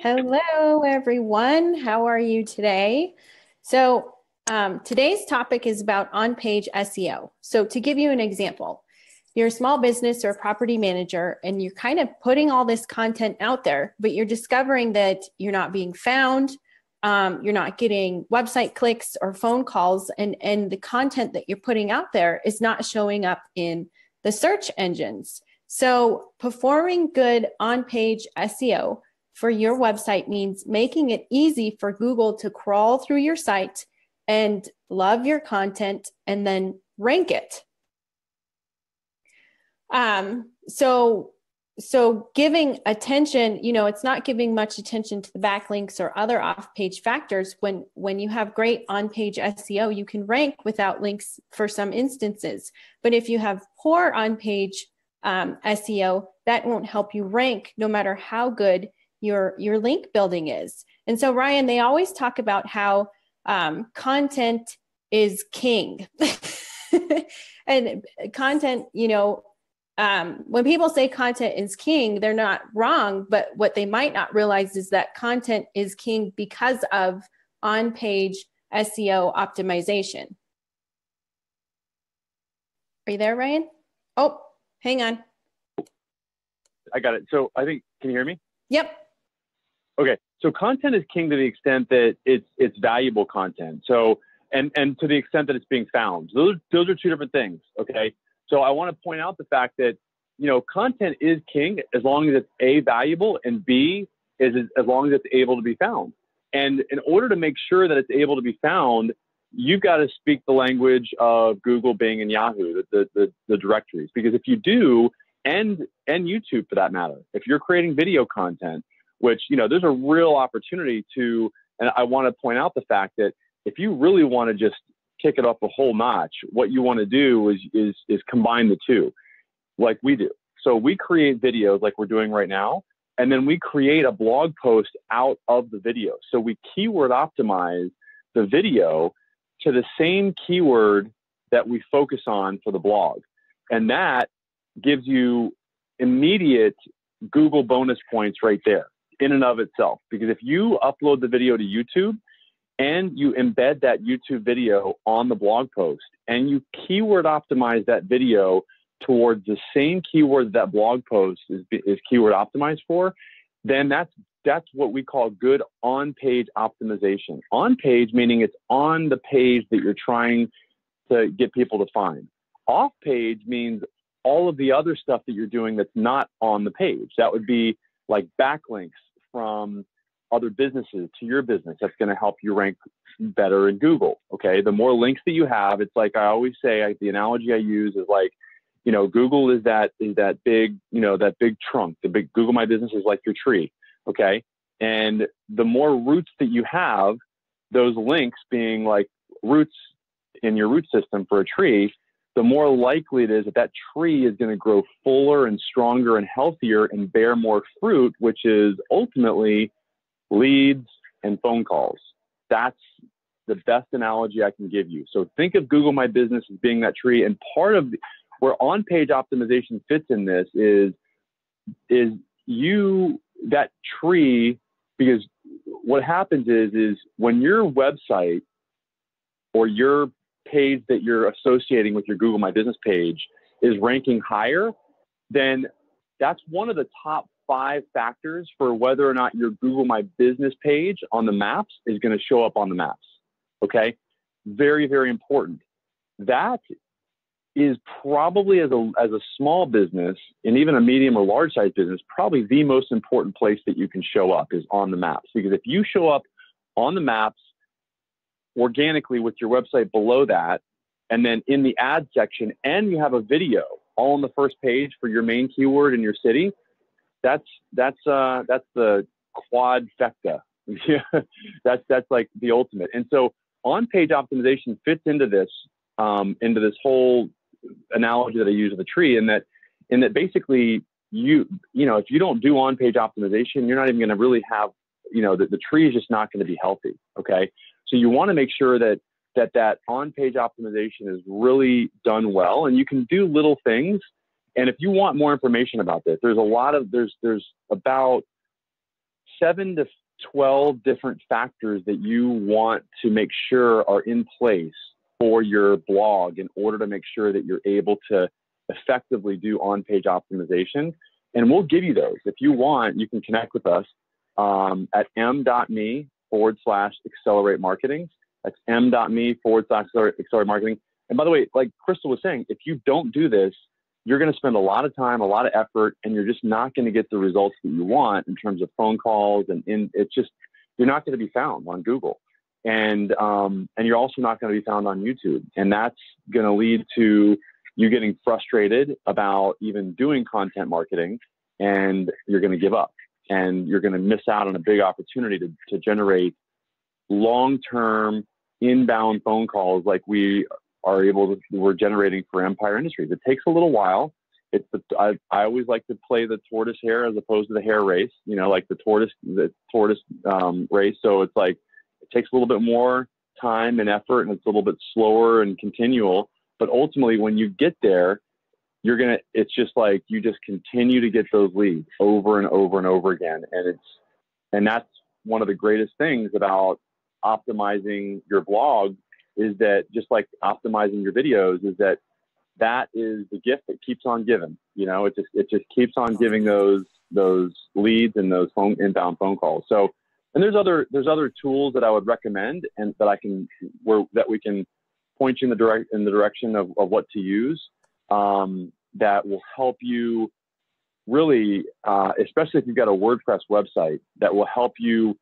Hello, everyone. How are you today? So today's topic is about on-page SEO. So to give you an example, you're a small business or a property manager, and you're kind of putting all this content out there, but you're discovering that you're not being found. You're not getting website clicks or phone calls, and the content that you're putting out there is not showing up in the search engines. So performing good on-page SEO for your website means making it easy for Google to crawl through your site and love your content and then rank it. So giving attention, it's not giving much attention to the backlinks or other off-page factors. When you have great on-page SEO, you can rank without links for some instances. But if you have poor on-page SEO, that won't help you rank no matter how good your link building is. And so, Ryan, they always talk about how content is king. And content, when people say content is king, they're not wrong, but what they might not realize is that content is king because of on-page SEO optimization. Are you there, Ryan? Oh, hang on. I got it. So I think, can you hear me? Yep. Okay. So content is king to the extent that it's valuable content. So, and to the extent that it's being found. Those are two different things. Okay. So I want to point out the fact that, content is king as long as it's A, valuable, and B, is as long as it's able to be found. And in order to make sure that it's able to be found, you've got to speak the language of Google, Bing, and Yahoo, the directories. Because if you do, and YouTube for that matter, if you're creating video content, which, there's a real opportunity to, and I want to point out the fact that if you really want to just kick it up a whole notch, what you want to do is combine the two, like we do. So we create videos like we're doing right now, and then we create a blog post out of the video. So we keyword optimize the video to the same keyword that we focus on for the blog. And that gives you immediate Google bonus points right there in and of itself. Because if you upload the video to YouTube and you embed that YouTube video on the blog post and you keyword optimize that video towards the same keyword that blog post is keyword optimized for, then that's what we call good on-page optimization. On-page meaning it's on the page that you're trying to get people to find. Off-page means all of the other stuff that you're doing that's not on the page. That would be like backlinks from other businesses to your business. That's going to help you rank better in Google. Okay. The more links that you have, it's like I always say, the analogy I use is like, Google is that big, that big trunk. The big Google My Business is like your tree. Okay. And the more roots that you have, those links being like roots in your root system for a tree, the more likely it is that tree is going to grow fuller and stronger and healthier and bear more fruit, which is ultimately leads and phone calls. That's the best analogy I can give you. So think of Google My Business as being that tree. And part of where on-page optimization fits in this is that tree, because what happens is when your website or your page that you're associating with your Google My Business page is ranking higher, then that's one of the top 5 factors for whether or not your Google My Business page on the maps is going to show up on the maps. Okay. Very, very important. That is probably as a small business and even a medium or large size business, probably the most important place that you can show up is on the maps. Because if you show up on the maps organically with your website below that, and then in the ad section, and you have a video all on the first page for your main keyword in your city, that's the quadfecta. That's like the ultimate. And so on-page optimization fits into this whole analogy that I use of the tree, in that basically if you don't do on-page optimization, you're not even going to really have, the tree is just not going to be healthy. Okay. So you want to make sure that on-page optimization is really done well, and you can do little things. And if you want more information about this, there's about 7 to 12 different factors that you want to make sure are in place for your blog in order to make sure that you're able to effectively do on-page optimization. And we'll give you those. If you want, you can connect with us at m.me/accelerate marketing. That's m.me/accelerate marketing. And by the way, like Crystal was saying, if you don't do this, you're going to spend a lot of time, a lot of effort, and you're just not going to get the results that you want in terms of phone calls. And it's just, you're not going to be found on Google. And you're also not going to be found on YouTube. And that's going to lead to you getting frustrated about even doing content marketing, and you're going to give up. And you're going to miss out on a big opportunity to generate long-term inbound phone calls like we're generating for Empire Industries. It takes a little while. I always like to play the tortoise hare as opposed to the hare race, like the tortoise race. So it's like, it takes a little bit more time and effort, and it's a little bit slower and continual. But ultimately, when you get there, it's just like, you just continue to get those leads over and over and over again. And that's one of the greatest things about optimizing your blog, is that just like optimizing your videos, is that is the gift that keeps on giving. It just keeps on giving those leads and those inbound phone calls. So, and there's other tools that I would recommend, and that we can point you in the direction of what to use, that will help you really, especially if you've got a WordPress website, that will help you.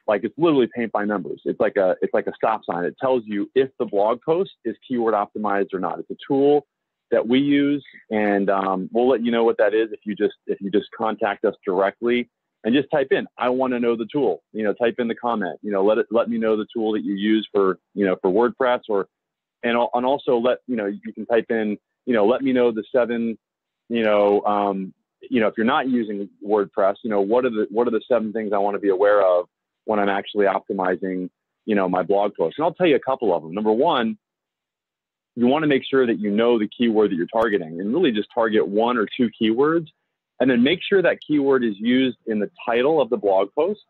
Like, it's literally paint by numbers. It's like a stop sign. It tells you if the blog post is keyword optimized or not. It's a tool that we use, and we'll let you know what that is if you just contact us directly and just type in, I want to know the tool. Type in the comment. Let me know the tool that you use for WordPress, and also you can type in, let me know the 7, if you're not using WordPress, what are the 7 things I want to be aware of when I'm actually optimizing, my blog post. And I'll tell you a couple of them. Number one, you want to make sure that you know the keyword that you're targeting, and really just target 1 or 2 keywords, and then make sure that keyword is used in the title of the blog post,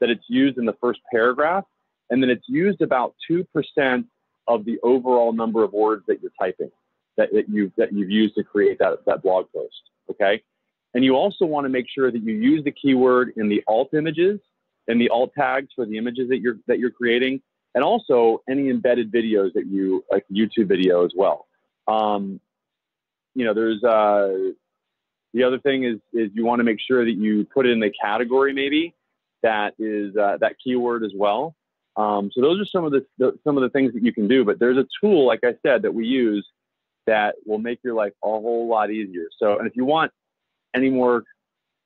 that it's used in the first paragraph, and then it's used about 2% of the overall number of words that you're typing, that you've used to create that blog post. Okay. And you also want to make sure that you use the keyword in the alt images and the alt tags for the images that you're creating, and also any embedded videos that you, like YouTube video as well. There's the other thing is you want to make sure that you put it in the category maybe that is that keyword as well. So those are some of the things that you can do. But there's a tool, like I said, that we use that will make your life a whole lot easier. So, and if you want any more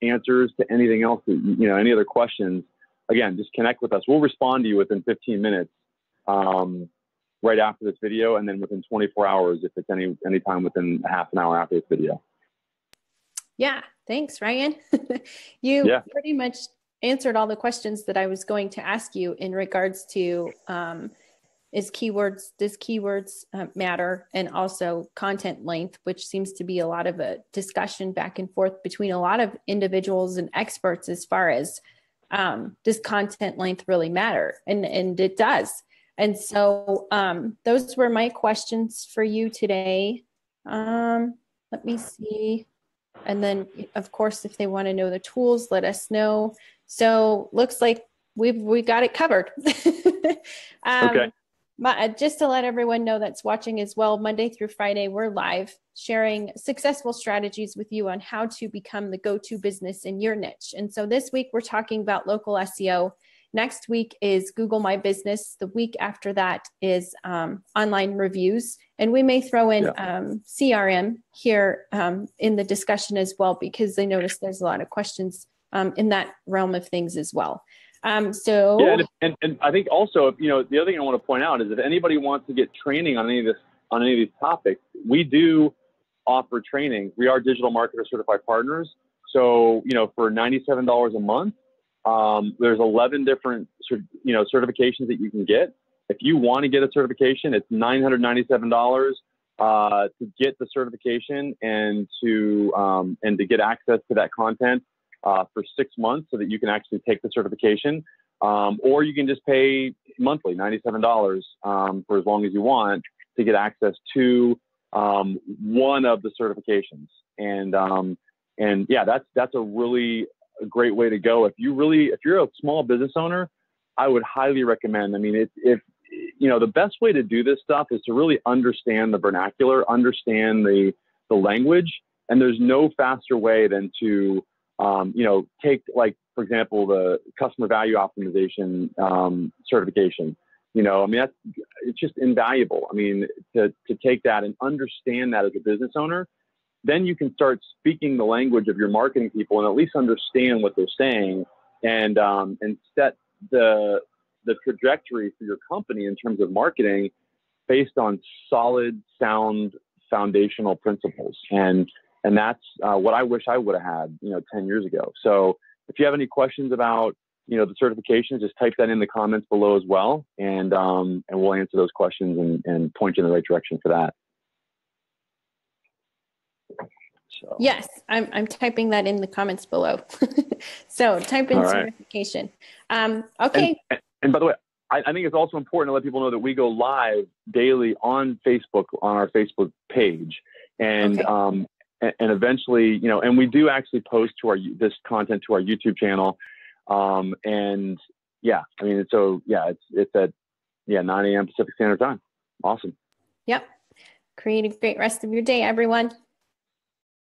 answers to anything else, any other questions, again, just connect with us. We'll respond to you within 15 minutes right after this video, and then within 24 hours if it's any time within half an hour after this video. Yeah, thanks, Ryan. You pretty much answered all the questions that I was going to ask you in regards to does keywords matter, and also content length, which seems to be a lot of a discussion back and forth between a lot of individuals and experts as far as does content length really matter? And it does. And so those were my questions for you today. Let me see. And then, of course, if they want to know the tools, let us know. So looks like we got it covered. Okay. Just to let everyone know that's watching as well, Monday through Friday, we're live sharing successful strategies with you on how to become the go-to business in your niche. And so this week we're talking about local SEO. Next week is Google My Business. The week after that is online reviews. And we may throw in CRM here in the discussion as well, because I noticed there's a lot of questions in that realm of things as well. And I think also, the other thing I want to point out is if anybody wants to get training on any of these topics, we do offer training. We are digital marketer certified partners. So, for $97 a month, there's 11 different, certifications that you can get. If you want to get a certification, it's $997 to get the certification and to get access to that content. for 6 months so that you can actually take the certification. Or you can just pay monthly, $97 for as long as you want to get access to one of the certifications. And yeah, that's a really great way to go. If you're a small business owner, I would highly recommend. I mean, if you know, the best way to do this stuff is to really understand the vernacular, understand the language, and there's no faster way than to you know, take, like, for example, the customer value optimization certification. You know, I mean, it's just invaluable. I mean, to take that and understand that as a business owner, then you can start speaking the language of your marketing people and at least understand what they're saying, and set the trajectory for your company in terms of marketing based on solid, sound, foundational principles. And that's what I wish I would have had, you know, 10 years ago. So if you have any questions about, you know, the certifications, just type that in the comments below as well. And we'll answer those questions and point you in the right direction for that. So. Yes, I'm typing that in the comments below. So type in certification. Okay. And by the way, I think it's also important to let people know that we go live daily on Facebook, on our Facebook page. And, and eventually, you know, and we do actually post to this content to our YouTube channel. And yeah, I mean, so yeah, it's at 9 a.m. Pacific Standard Time. Awesome. Yep. Create a great rest of your day, everyone.